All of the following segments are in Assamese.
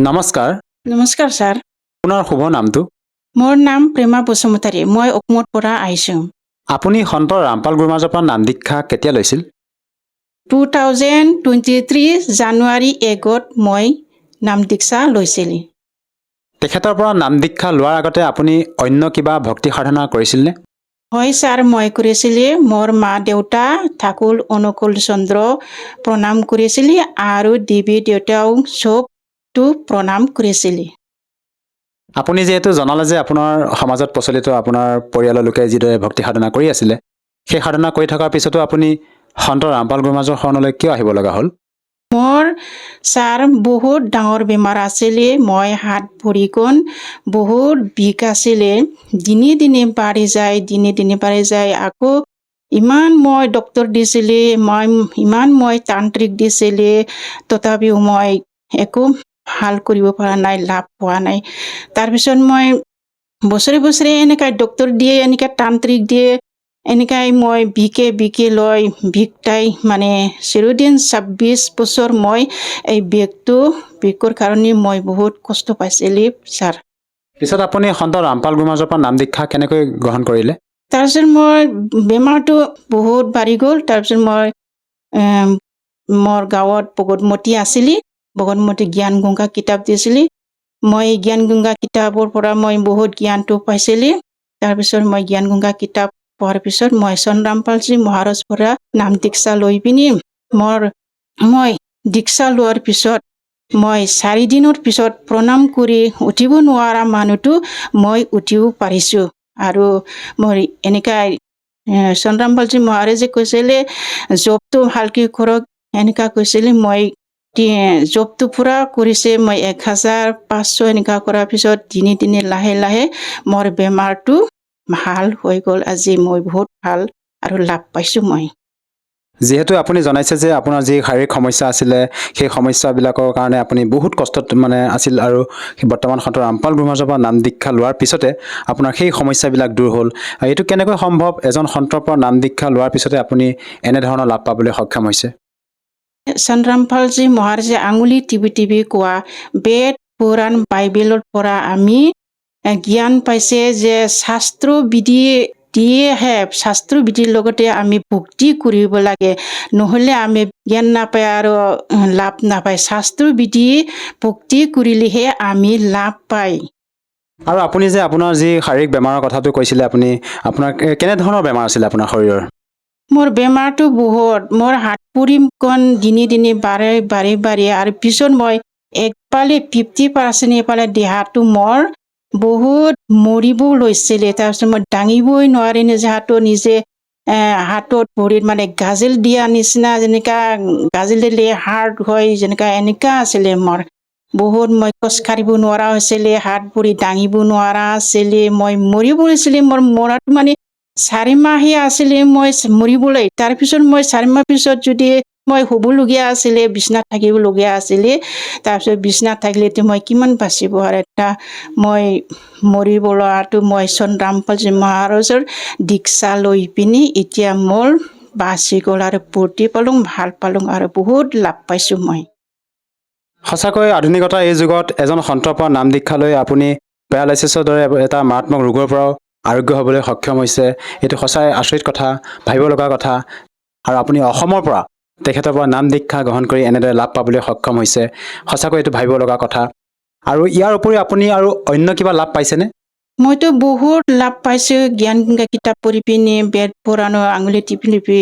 নমস্কাৰ। নমস্কাৰ ছাৰ। আপোনাৰ শুভ নামটো? মোৰ নাম প্ৰেমা বসুমতাৰী। মই অসমত পৰা আহিছোঁ। আপুনি সন্ত ৰামপাল গুৰুমাজৰ পৰা নাম দীক্ষা কেতিয়া লৈছিল? 2023 জানুৱাৰী 1ত মই নাম দীক্ষা লৈছিলোঁ। তেখেতৰ পৰা নাম দীক্ষা লোৱাৰ আগতে আপুনি অন্য কিবা ভক্তি সাধনা কৰিছিলনে? হয় ছাৰ, মই কৰিছিলোঁ। মোৰ মা দেউতা ঠাকুৰ অনুকূল চন্দ্ৰ প্ৰণাম কৰিছিলোঁ আৰু দেৱী দেউতাও চবটো প্ৰণাম কৰিছিলোঁ। আপুনি যিহেতু জনালে যে আপোনাৰ সমাজত প্ৰচলিত আপোনাৰ পৰিয়ালৰ লোকে যিদৰে ভক্তি সাধনা কৰি আছিলে, সেই সাধনা কৰি থকাৰ পিছতো আপুনি সন্ত ৰামপাল গুৰুমাজৰ শৰণলৈ কিয় আহিব লগা হ'ল? মোৰ ছাৰ বহুত ডাঙৰ বেমাৰ আছিলে। মই হাত ভৰিখন বহুত বিষ আছিলে। দিনে দিনে বাঢ়ি যায়। আকৌ ইমান মই ডক্তৰ দিছিলে, ইমান মই তান্ত্ৰিক দিছিলে, তথাপিও মই একো ভাল কৰিব পৰা নাই, লাভ পোৱা নাই। তাৰপিছত মই বছৰে এনেকৈ ডক্তৰ দিয়ে, এনেকৈ তান্ত্ৰিক দিয়ে, এনেকৈ মই বিকে লৈ বিষটাই মানে চিৰদিন 26 বছৰ মই এই বিষৰ কাৰণে মই বহুত কষ্ট পাইছিলোঁ ছাৰ। পিছত আপুনি সন্ত ৰামপাল গুৰুমাজৰ পৰা নাম দীক্ষা কেনেকৈ গ্ৰহণ কৰিলে? তাৰপিছত মই বেমাৰটো বহুত বাঢ়ি গ'ল। তাৰপিছত মই মোৰ গাঁৱত ভগতমতী আছিলে, ভগতমতী জ্ঞান গংগা কিতাপ দিছিলে। মই জ্ঞান গংগা কিতাপৰ পৰা মই বহুত জ্ঞানটো পাইছিলোঁ। তাৰপিছত মই জ্ঞান গংগা কিতাপ পঢ়াৰ পিছত মই চন্দ্ৰ ৰামপালজী মহাৰাজ পৰা নাম দীক্ষা লৈ পিনি মই দীক্ষা লোৱাৰ পিছত মই 4 দিনৰ পিছত প্ৰণাম কৰি উঠিব নোৱাৰা মানুহটো মই উঠিব পাৰিছোঁ। আৰু মই এনেকৈ চন্দ্ৰ ৰামপালজী মহাৰাজে কৈছিলে জবটো ভালকৈ কৰক, এনেকুৱা কৈছিলে। মই জবটো পুৰা কৰিছে। মই 1500 এনেকুৱা কৰাৰ পিছত দিনে লাহে মোৰ বেমাৰটো ভাল হৈ গ'ল। আজি মই বহুত ভাল আৰু লাভ পাইছোঁ মই। যিহেতু আপুনি জনাইছে যে আপোনাৰ যি শাৰীৰিক সমস্যা আছিলে, সেই সমস্যাবিলাকৰ কাৰণে আপুনি বহুত কষ্টত আছিল আৰু বৰ্তমান সন্ত ৰামপাল গুৰুমাজৰ পৰা নাম দীক্ষা লোৱাৰ পিছতে আপোনাৰ সেই সমস্যাবিলাক দূৰ হ'ল। এইটো কেনেকৈ সম্ভৱ? এজন সন্তৰ পৰা নাম দীক্ষা লোৱাৰ পিছতে আপুনি এনেধৰণৰ লাভ পাবলৈ সক্ষম হৈছে? চন্দ্ৰ ৰামপালজী মহাৰাজে আঙুলি টিপি কোৱা বেদ পুৰাণ বাইবেলৰ পৰা আমি জ্ঞান পাইছে যে শাস্ত্ৰ বিধি দিয়েহে, শাস্ত্ৰ বিধিৰ লগতে আমি ভক্তি কৰিব লাগে, নহ'লে আমি জ্ঞান নাপায় আৰু লাভ নাপায়। শাস্ত্ৰ বিধি ভক্তি কৰিলেহে আমি লাভ পায়। আৰু আপুনি যে আপোনাৰ যি শাৰীৰিক বেমাৰৰ কথাটো কৈছিলে, আপোনাৰ কেনেধৰণৰ বেমাৰ আছিলে আপোনাৰ শৰীৰৰ? মোৰ বেমাৰটো বহুত, মোৰ হাত ভৰিখন দিনে বাঢ়ি আৰু পিছত মই একফালে 50% এইফালে দেহাটো মোৰ বহুত মৰিব লৈছিলে। তাৰপিছত মই দাঙিবই নোৱাৰি নিজে হাতত ভৰিত মানে গাজল দিয়া নিচিনা, যেনেকা গাজল দিলে হাৰ্ড হয় যেনেকা, এনেকা আছিলে মোৰ বহুত। মই খোজ কাঢ়িব নোৱাৰা হৈছিলে, হাত ভৰি দাঙিব নোৱাৰা আছিলে, মই মৰিব লৈছিলে। মোৰ মৰাটো মানে 4 মাহে আছিলে মই মৰিবলৈ। তাৰপিছত মই 4 মাহ পিছত যদি মই শুবলগীয়া আছিলে, বিচনাত থাকিবলগীয়া আছিলে। তাৰপিছত বিচনাত থাকিলেতো মই কিমান বাচিব আৰু এটা মই মৰিব লোৱাটো মই চন্দ্ৰ ৰামপালজী মহাৰাজৰ দীক্ষা লৈ পিনি এতিয়া মোৰ বাচি গ'ল আৰু ফূৰ্তি পালোঁ, ভাল পালোঁ আৰু বহুত লাভ পাইছোঁ মই। সঁচাকৈ আধুনিকতাৰ এই যুগত এজন সন্তৰ পৰা নাম দীক্ষা লৈ আপুনি পেৰালাইচিছৰ দৰে এটা মাৰাত্মক ৰোগৰ পৰাও আৰোগ্য হ'বলৈ সক্ষম হৈছে। এইটো সঁচাই আচৰিত কথা, ভাবিব লগা কথা। আৰু আপুনি অসমৰ পৰা তেখেতৰ পৰা নাম দীক্ষা গ্ৰহণ কৰি এনেদৰে লাভ পাবলৈ সক্ষম হৈছে, সঁচাকৈ এইটো ভাবিব লগা কথা। আৰু ইয়াৰ উপৰিও আপুনি আৰু অন্য কিবা লাভ পাইছেনে? মইতো বহুত লাভ পাইছোঁ। জ্ঞান গংগা কিতাপ পঢ়ি পিনি, বেদ পুৰাণৰ আঙুলি টিপি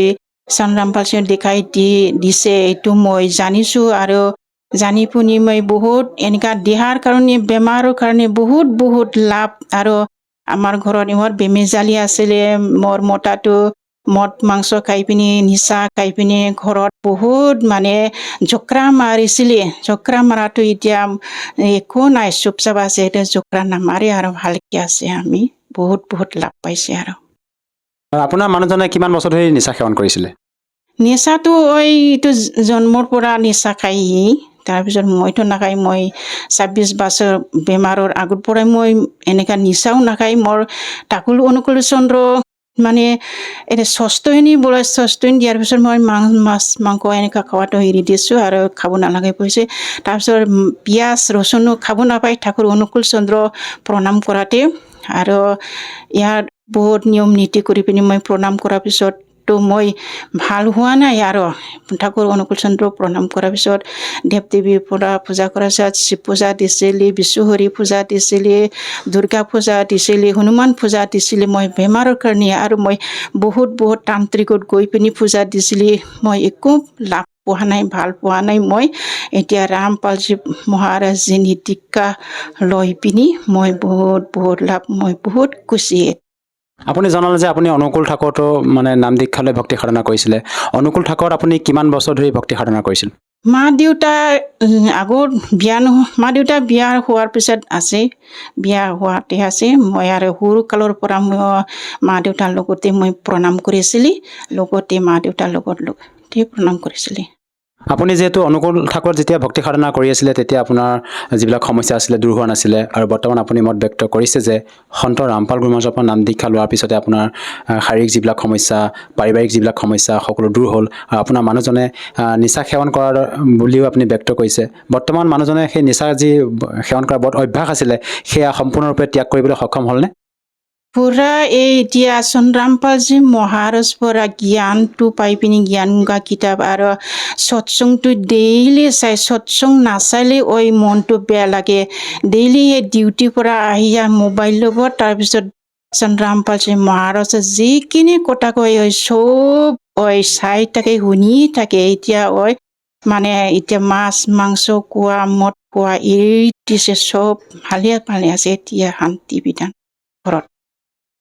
চন্দ্ৰ ৰামপালজীয়ে দেখাই দিছে, এইটো মই জানিছোঁ। আৰু জানি শুনি মই বহুত এনেকা দেহাৰ কাৰণে, বেমাৰৰ কাৰণে বহুত লাভ। আৰু আমাৰ ঘৰত ইমান বেমেজালি আছিলে। মোৰ মতাটো মদ মাংস খাই পিনি, নিচা খাই পিনি ঘৰত বহুত মানে জোকৰা মাৰিছিলে। জোকৰা মাৰাটো এতিয়া একো নাই, চুপচাপ আছে। এতিয়া জোকৰা নামাৰে আৰু ভালকৈ আছে। আমি বহুত লাভ পাইছে। আৰু আপোনাৰ মানুহজনে কিমান বছৰ ধৰি নিচা সেৱন কৰিছিলে? নিচাটো এইটো জন্মৰ পৰা নিচা খাই। তাৰপিছত মইতো নাখাই, মই 26 বছৰ বেমাৰৰ আগৰ পৰাই মই এনেকা নিচাও নাখাই। মোৰ ঠাকুৰ অনুকূল চন্দ্ৰ মানে এতিয়া ষষ্ঠহিনী বোলে ষষ্ঠহিনী দিয়াৰ পিছত মই মাছ মাংস এনেকুৱা খোৱাটো এৰি দিছোঁ আৰু খাব নালাগে কৈছে তাৰপিছত পিঁয়াজ ৰচুনো খাব নাপায় ঠাকুৰ অনুকূল চন্দ্ৰ প্ৰণাম কৰাতে আৰু ইয়াত বহুত নিয়ম নীতি কৰি পিনি মই প্ৰণাম কৰাৰ পিছত তো মই ভাল হোৱা নাই আৰু ঠাকুৰ অনুকূল চন্দ্ৰ প্ৰণাম কৰাৰ পিছত দেৱ দেৱীৰ পৰা পূজা কৰাৰ পিছত শিৱ পূজা দিছিলি বিশ্বহৰি পূজা দিছিলি দুৰ্গা পূজা দিছিলি হনুমান পূজা দিছিলি মই বেমাৰৰ কাৰণে আৰু মই বহুত তান্ত্ৰিকত গৈ পিনি পূজা দিছিলি মই একো লাভ পোৱা নাই ভাল পোৱা নাই মই এতিয়া ৰামপালজী মহাৰাজজী নীতিকা লৈ পিনি মই বহুত লাভ মই বহুত খুচি আপুনি জনালে যে আপুনি অনুকূল ঠাকুৰতো মানে নাম দীক্ষা লৈ ভক্তি সাধনা কৰিছিলে অনুকূল ঠাকুৰত আপুনি কিমান বছৰ ধৰি ভক্তি সাধনা কৰিছিল মা দেউতা আগত মা দেউতা বিয়া হোৱাৰ পিছত আছে বিয়া হোৱাতে আছে মই আৰু সৰু কালৰ পৰা মই মা দেউতাৰ লগতে মই প্ৰণাম কৰিছিলোঁ লগতে মা দেউতাৰ লগতে প্ৰণাম কৰিছিলোঁ আপুনি যিহেতু অনুকূল ঠাকুৰত যেতিয়া ভক্তি সাধনা কৰি আছিলে তেতিয়া আপোনাৰ যিবিলাক সমস্যা আছিলে দূৰ হোৱা নাছিলে আৰু বৰ্তমান আপুনি মত ব্যক্ত কৰিছে যে সন্ত ৰামপাল গুৰুমহাৰাজৰ পৰা নাম দীক্ষা লোৱাৰ পিছতে আপোনাৰ শাৰীৰিক যিবিলাক সমস্যা পাৰিবাৰিক যিবিলাক সমস্যা সকলো দূৰ হ'ল আৰু আপোনাৰ মানুহজনে নিচা সেৱন কৰাৰ বুলিও আপুনি ব্যক্ত কৰিছে বৰ্তমান মানুহজনে সেই নিচা যি সেৱন কৰাৰ বৰ অভ্যাস আছিলে সেয়া সম্পূৰ্ণৰূপে ত্যাগ কৰিবলৈ সক্ষম হ'লনে পুৰা এই এতিয়া ৰামপালজী মহাৰাজ পৰা জ্ঞানটো পাই পিনি জ্ঞান গা কিতাপ আৰু সৎসংটো ডেইলি চাই সৎসং নাচালে ঐ মনটো বেয়া লাগে ডেইলি এই ডিউটিৰ পৰা আহি মোবাইল ল'ব তাৰপিছত ৰামপালজী মহাৰাজে যিখিনি কথা কয় চব চাই থাকে শুনি থাকে এতিয়া মানে এতিয়া মাছ মাংস খোৱা মদ খোৱা এৰি দিছে চব ভালে আছে এতিয়া শান্তি বিধান ঘৰত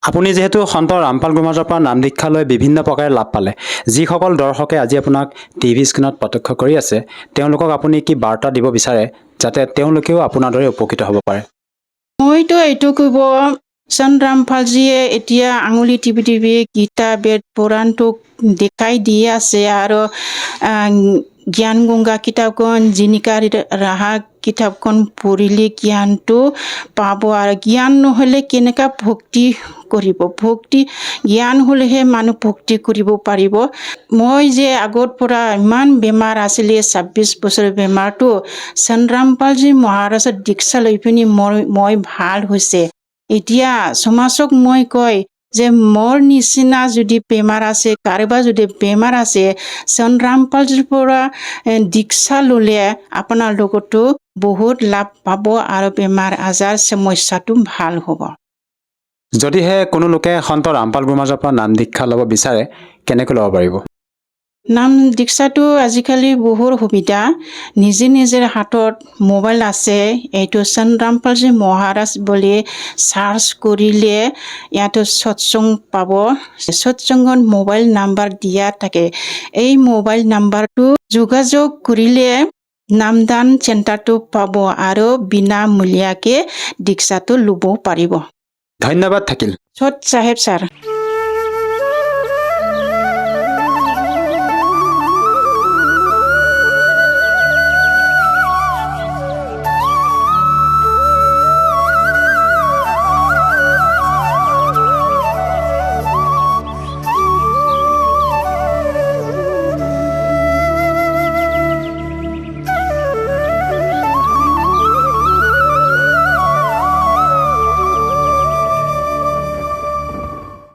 আপুনি যিহেতু সন্ত ৰামপাল গুৰুমহাৰাজৰ পৰা নাম দীক্ষা লৈ বিভিন্ন প্ৰকাৰে লাভ পালে যিসকল দৰ্শকে আজি আপোনাক টিভি স্ক্ৰীণত প্ৰত্যক্ষ কৰি আছে তেওঁলোকক আপুনি কি বাৰ্তা দিব বিচাৰে যাতে তেওঁলোকেও আপোনাৰ দৰে উপকৃত হ'ব পাৰে মইতো এইটো ক'ব ৰামপালজীয়ে এতিয়া আঙুলি টিপি গীতা বেদ পুৰাণটোক দেখাই দি আছে আৰু জ্ঞান গংগা কিতাপখন জিনিকা ৰাহা কিতাপখন পঢ়িলে জ্ঞানটো পাব আৰু জ্ঞান নহ'লে কেনেকুৱা ভক্তি কৰিব ভক্তি জ্ঞান হ'লেহে মানুহ ভক্তি কৰিব পাৰিব মই যে আগৰ পৰা ইমান বেমাৰ আছিলে 26 বছৰৰ বেমাৰটো ৰামপালজী মহাৰাজৰ দীক্ষা লৈ পিনি মই ভাল হৈছে এতিয়া সমাজক মই কয় যে মোৰ নিচিনা যদি বেমাৰ আছে কাৰোবাৰ যদি বেমাৰ আছে ৰামপালজীৰ পৰা দীক্ষা ল'লে আপোনাৰ লগতো বহুত লাভ পাব আৰু বেমাৰ আজাৰ সমস্যাটো ভাল হ'ব যদিহে কোনো লোকে সন্ত ৰামপাল গুৰুমহাৰাজৰ পৰা নাম দীক্ষা ল'ব বিচাৰে কেনেকৈ ল'ব পাৰিব নাম দীক্ষাটো আজিকালি বহুত সুবিধা নিজে হাতত মোবাইল আছে এইটো ৰামপালজী মহাৰাজ বুলি চাৰ্চ কৰিলে ইয়াতো সৎসং পাব সৎসংগত মোবাইল নাম্বাৰ দিয়া থাকে এই মোবাইল নাম্বাৰটো যোগাযোগ কৰিলে নামদান চেণ্টাৰটো পাব আৰু বিনামূলীয়াকৈ দীক্ষাটো ল'ব পাৰিব ধন্যবাদ থাকিল সৎ চাহেব ছাৰ